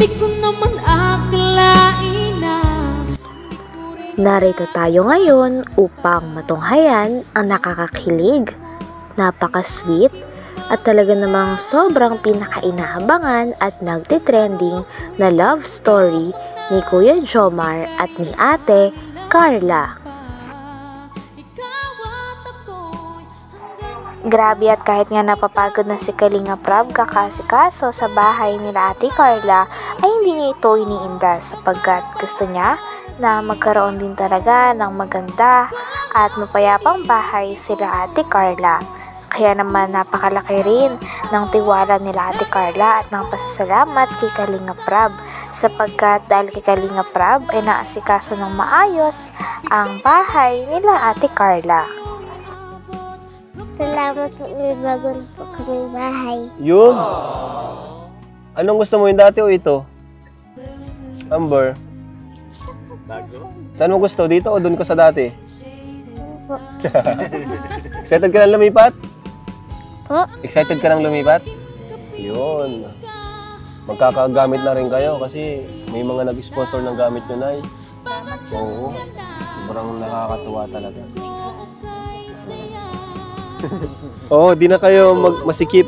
Di ko naman akalain na Narito tayo ngayon upang matunghayan ang nakakakilig, napaka-sweet, at talaga namang sobrang pinakainahabangan at nagtitrending na love story ni Kuya Jomar at ni Ate Carla. Grabe, at kahit nga napapagod na si Kalinga Prab kakasikaso sa bahay nila Ate Carla, ay hindi niya ito iniinda sapagkat gusto niya na magkaroon din talaga ng maganda at mapayapang bahay sila Ate Carla. Kaya naman napakalaki rin ng tiwala nila Ate Carla at ng pasasalamat kay Kalinga Prab sapagkat dahil kay Kalinga Prab ay naasikaso ng maayos ang bahay nila Ate Carla. Salamat po, may bago na po kaming bahay. Yun. Anong gusto mo, yung dati o ito? Amber? Saan mo gusto? Dito o doon ka sa dati? Po. Excited ka nang lumipat? Po. Excited ka nang lumipat? Yun. Magkakagamit na rin kayo kasi may mga nag-sponsor ng gamit nyo, Nay. Oo. Sobrang nakakatuwa talaga. Oo, di na kayo masikip.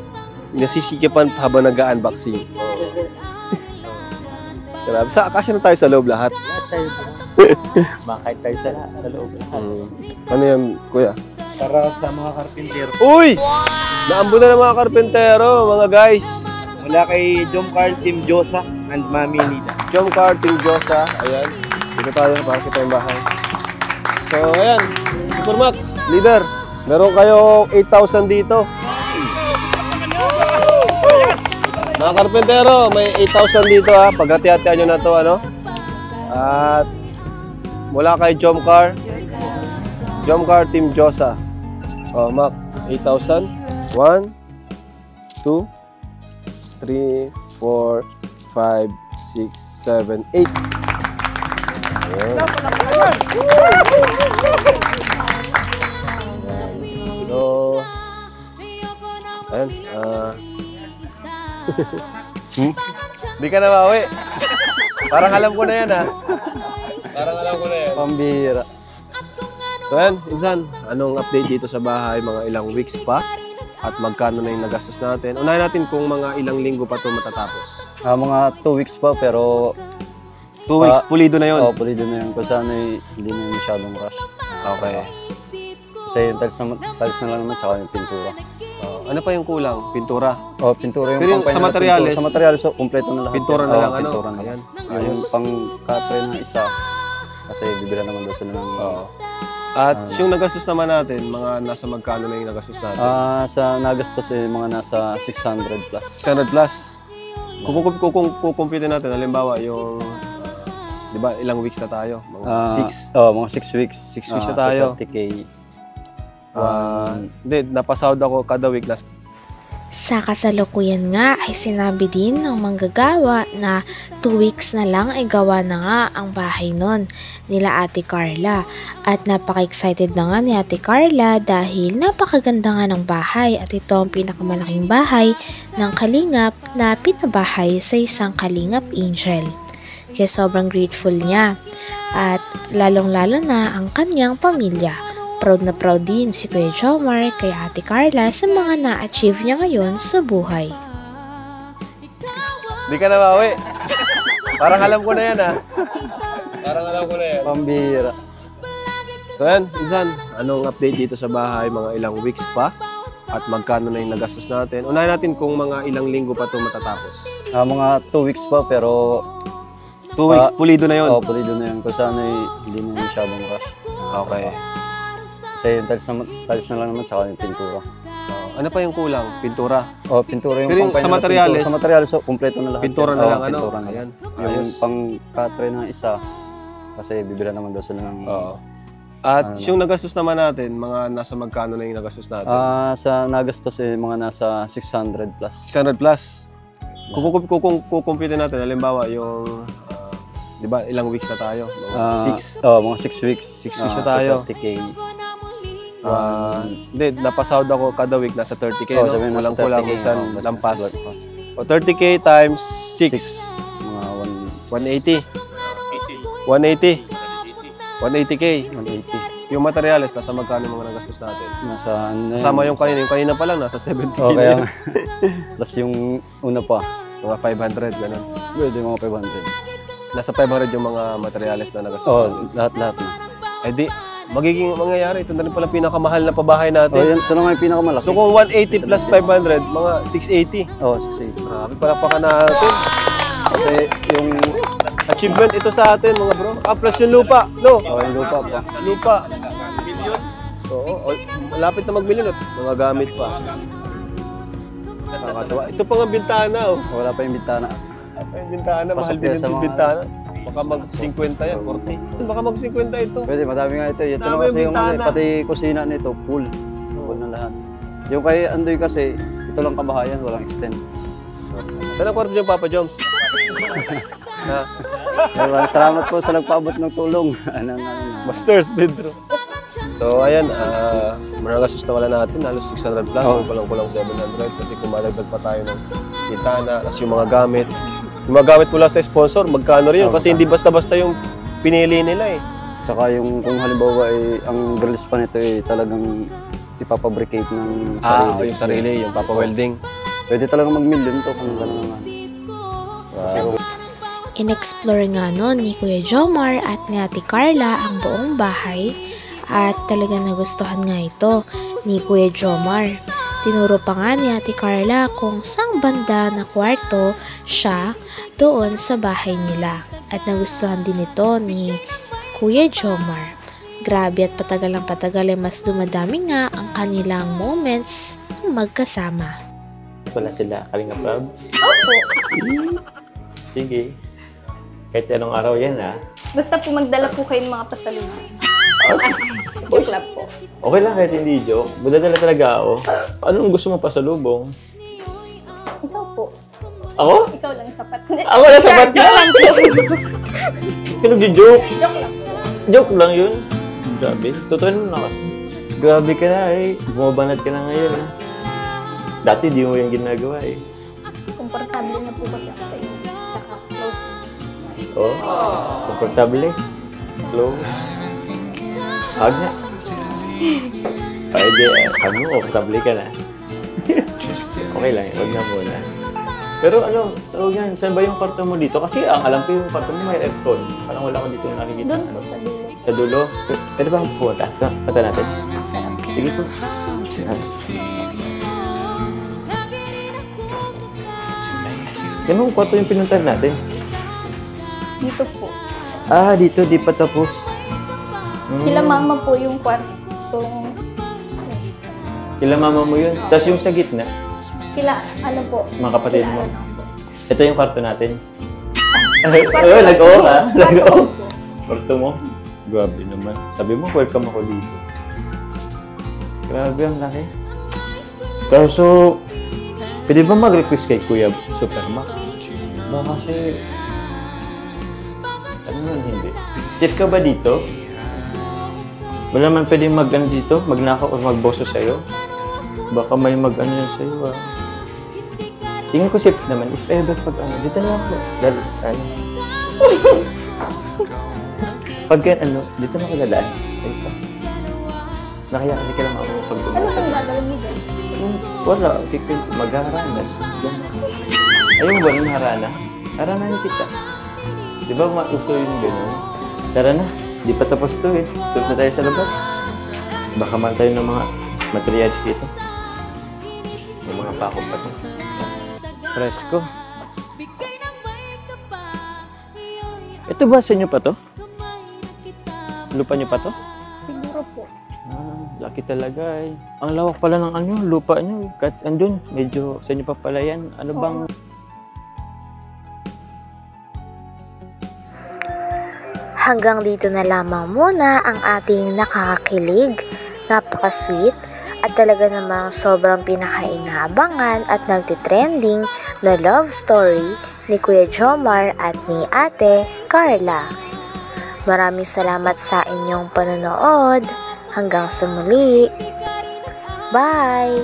Nasisikipan habang nag-unboxing. Grabe. Sa akasya na tayo sa loob lahat. Makait tayo sa loob. Ano yan, Kuya? Para sa mga karpintero. Uy! Naambo na ng mga karpentero, mga guys. Mula kay Jomcar Team Josa and Mami Nida. Jomcar Team Josa. Ayan. Dito tayo para kita yung bahay. So, ayan. Super Mac, leader. Meron kayong 8,000 dito. Mga karpentero, may 8,000 dito ha. Paghati-hatian nyo na to, ano? At mula kay Jomcar Team Josa. Oh, Mac, 8,000. 1, 2, 3, 4, 5, 6, 7, 8. Ayan. So, ayan. Di ka na maui. Parang alam ko na yan, ha? Parang alam ko na yan. Pambira. So, ayan. Insan, anong update dito sa bahay? Mga ilang weeks pa? At magkano na yung nagastos natin? Unahin natin kung mga ilang linggo pa ito matatapos. Mga 2 weeks pa pero 2 weeks, pulido na yun? Oo, pulido na yun. Kung saan ay hindi na masyadong rush. Okay. Kasi yung tiles na lang naman tsaka yung pintura. Ano pa yung kulang? Pintura? Oo, pintura yung pero yung sa materials? Sa materials, so, kompleto na lahat. Pintura na lang, ano? Pintura na lang. Yung pang-katre ng isa. Kasi bibila naman daw sila ng... At yung nagastos naman natin, mga nasa magkano na yung nagastos natin? Sa nagastos mga nasa 600 plus. 600 plus? Kung kukumpute natin, halimbawa yung... di ba, ilang weeks na tayo? Mga 6? Oo, mga 6 weeks. 6 weeks na tayo. So 30K. Hindi, napasahod ako kada week. Sa kasalukuyan nga ay sinabi din ng manggagawa na 2 weeks na lang ay gawa na nga ang bahay nun nila Ate Carla. At napaka-excited na nga ni Ate Carla dahil napakaganda nga ng bahay at ito ang pinakamalaking bahay ng Kalingap na pinabahay sa isang Kalingap Angel. Kaya sobrang grateful niya at lalong-lalo na ang kanyang pamilya. Proud na proud din si Kuya Jomar kay Ate Carla sa mga na-achieve niya ngayon sa buhay. Di ka na maui. Parang alam ko na yan, ha? Parang alam ko na yan. Pambira. So yan, Insan, anong update dito sa bahay? Mga ilang weeks pa? At magkano na yung nagastos natin? Unahin natin kung mga ilang linggo pa ito matatapos. Mga 2 weeks pa pero 2 weeks, pulido na yun? Oo, pulido na yun. Kung saan ay hindi na masyadong rush. Okay. Kasi yung tiles na lang naman tsaka yung pintura. Ano pa yung kulang? Pintura? Oo, pintura yung pero yung sa materials? Sa materials, so, kompleto na lahat. Pintura na lang, ano? Pintura na lang. Yung pang-katre ng isa. Kasi bibila naman daw sila ng... At yung nagastos naman natin, mga nasa magkano na yung nagastos natin? Sa nagastos mga nasa 600 plus. 600 plus? Kung kukumpute natin, halimbawa yung... di ba, ilang weeks na tayo? Mga 6? Oo, mga 6 weeks. 6 weeks na tayo. So 30K. Hindi, napasahod ako kada week, nasa 30K, no? Walang kulang isang lampas. O 30K times 6. Mga 180. 180. 180K. 180. Yung materials, nasa magkano mga nagastos natin? Nasa ano na Kasama yung kanina pa lang, nasa 70K Oh, na kaya, yun. plus yung una pa. Mga 500, ganun. Pwede mga 500. Nasa 500 yung mga materials na nagastos. Oh, lahat-lahat na. Eh di, magiging mangyayari, ito na rin pala pinakamahal na pabahay Oh, natin. yan, ito na nga yung pinakamalaki. So kung 180 plus 500, mga 680. Oh, sisi. Grabe, palakpakan natin. Kasi yung achievement ito sa atin, mga bro. Plus yung lupa, no? Oh, yung lupa pa. Lupa. Oo, malapit na mag-milyon at mga gamit pa. Nakakatawa. Ito pa nga bintana, oh. Wala pa yung bintana. Ito yung bintana, mahal Pasok din yan sa yung mga- bintana. Baka mag-50 yan, 40. Baka mag-50 ito. Pwede, madami nga ito. Ito Dami na kasi yung yung ano, bintana. pati kusina nito, full. Full na lahat. Yung kay Andoy kasi, ito lang kabahayan, walang extend. Saan ang kwarto niyo, Papa Joms? Ha? Maraming salamat po sa nagpaabot ng tulong. Master's bedroom. So ayan, managastos na wala natin, halos 600 plus, kulang-kulang 700 kasi kumalagdag pa tayo ng bintana, tapos yung mga gamit. Yung mga gamit mula sa sponsor, magkano rin yun kasi hindi basta-basta yung pinili nila eh. Tsaka yung kung halimbawa ang grills pa nito talagang ipapabricate ng sarili. Yung sarili, yung papa-welding. Pwede talagang mag-million to kung gano'n naman. Wow. In-explore nga nun ni Kuya Jomar at ni Ate Carla ang buong bahay at talaga nagustuhan nga ito ni Kuya Jomar. Tinuro pa nga ni Ate Carla kung saang banda na kwarto siya doon sa bahay nila at nagustuhan din ito ni Kuya Jomar. Grabe at patagal ng patagal ay mas dumadami nga ang kanilang moments ng magkasama. Wala sila, Kalinga Prab? Opo. Sige. Kahit anong araw yan, ha? Basta po magdala po kayo ng mga pasalubong. Joke lang po. Okay lang kahit hindi joke. Budadala talaga ako. Anong gusto mo pasalubong? Ikaw po. Ako? Ikaw lang sapat. Ako lang sapat ka? Joke lang po. Pinag-joke. Joke lang po. Joke lang yun. Grabe. Totoo naman na kasi. Grabe ka na eh. Bumabanat ka na ngayon eh. Dati di mo yung ginagawa eh. Komportable na po kasi ako sa inyo. Tsaka close. Oh, komportable. Close. Hag na. Pwede, komportable ka na. Okay lang, wag na muna. Pero ano, tawag yan, saan ba yung kwarto mo dito? Kasi ang alam ko yung kwarto mo may aircon. Parang wala ko dito nakikita. Doon po sa dulo. Sa dulo? Pwede ba pumunta? Punta natin? Sige po. Yan ang kwarto yung pinuntahan natin. Dito po. Ah, dito, di pa tapos. Kila mama po yung kwarto. Kila mama mo yun. Tapos yung sa gitna, Kila, ano po? mga kapatid Kila mo. ano po. Ito yung kwarto natin. Kwarto Oh, lang nag-oo po. ka? Kwarto Nag-oo. po. Kwarto mo? Grabe naman. Sabi mo, welcome ako dito. Grabe, ang laki. Kaso, pwede ba mag-request kay Kuya Supermac? Ba kasi... Ano man hindi? Chief ka ba dito? Wala man pwede mag-ano dito? Magnakaw o magboso sa'yo? Baka may mag-ano yan sa'yo ah. Tingin ko safe naman. If ever pag ano, dito na ako. Dahil, ano. Pag ano, dito na ako dadaan. Ito. Nakaya kasi kailangan ako pag Ano kang gagawin niyo dyan? wala, mag-haranas. Ayaw mo ba ng harana? Haranahin kita. Di ba mauso yung gano'n? Tara na, di pa tapos to eh. Tulog na tayo sa labas. Baka man tayo ng mga materials dito. May mga pako pa to. Presko. Ito ba sa inyo pa to? Lupa niyo pa to? Siguro po. Laki talaga eh. Ang lawak pala ng ano, lupa nyo. Kahit andun, medyo sa inyo pa pala yan. Ano bang... Hanggang dito na lamang muna ang ating nakakakilig, napaka-sweet, at talaga namang sobrang pinakainabangan at nagtitrending na love story ni Kuya Jomar at ni Ate Carla. Maraming salamat sa inyong panonood. Hanggang sa muli. Bye!